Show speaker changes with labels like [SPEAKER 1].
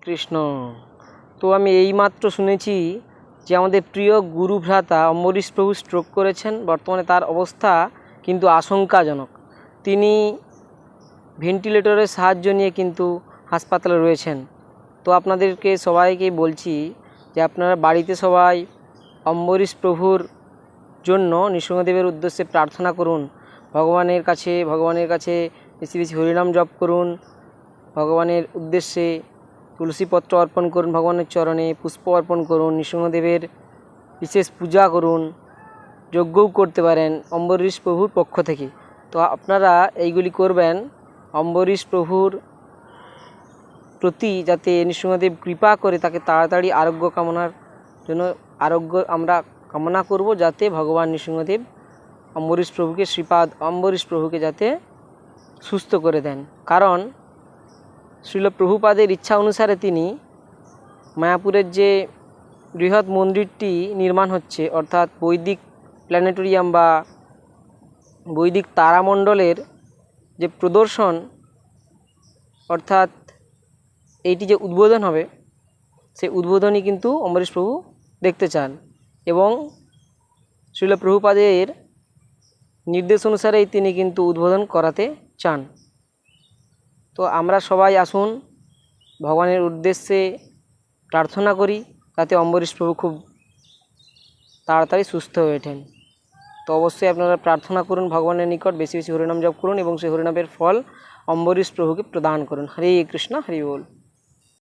[SPEAKER 1] কৃষ্ণ। তো আমি এইমাত্র শুনেছি যে আমাদের প্রিয় গুরু ভ্রাতা অম্বরীশ প্রভু স্ট্রোক করেছেন। বর্তমানে তার অবস্থা কিন্তু আশঙ্কাজনক। তিনি ভেন্টিলেটরের সাহায্য নিয়ে কিন্তু হাসপাতালে রয়েছেন। তো আপনাদেরকে সবাইকে বলছি যে আপনারা বাড়িতে সবাই অম্বরীশ প্রভুর জন্য নৃসিংহদেবের উদ্দেশ্যে প্রার্থনা করুন। ভগবানের কাছে বেশি বেশি হরিনাম জপ করুন। ভগবানের উদ্দেশ্যে তুলসীপত্র অর্পণ করুন, ভগবানের চরণে পুষ্প অর্পণ করুন, নৃসিংহদেবের বিশেষ পূজা করুন, যজ্ঞও করতে পারেন অম্বরীশ প্রভুর পক্ষ থেকে। তো আপনারা এইগুলি করবেন অম্বরীশ প্রভুর প্রতি, যাতে নৃসিংহদেব কৃপা করে তাকে তাড়াতাড়ি আরোগ্য কামনার জন্য আমরা কামনা করব, যাতে ভগবান নৃসিংহদেব অম্বরীশ প্রভুকে যাতে সুস্থ করে দেন। কারণ শ্রীল প্রভুপাদের ইচ্ছা অনুসারে তিনি মায়াপুরের যে বৃহৎ মন্দিরটি নির্মাণ হচ্ছে, অর্থাৎ বৈদিক প্ল্যানেটোরিয়াম বা বৈদিক তারামণ্ডলের যে প্রদর্শন, অর্থাৎ এইটি যে উদ্বোধন হবে, সেই উদ্বোধনই কিন্তু অম্বরীশ প্রভু দেখতে চান এবং শ্রীল প্রভুপাদের নির্দেশ অনুসারেই তিনি কিন্তু উদ্বোধন করাতে চান। তো আমরা সবাই আসুন ভগবানের উদ্দেশ্যে প্রার্থনা করি, যাতে অম্বরীশ প্রভু খুব তাড়াতাড়ি সুস্থ হয়ে ওঠেন। তো অবশ্যই আপনারা প্রার্থনা করুন ভগবানের নিকট, বেশি বেশি হরিনাম জপ করুন এবং সেই হরিনামের ফল অম্বরীশ প্রভুকে প্রদান করুন। হরে কৃষ্ণ, হরি বল।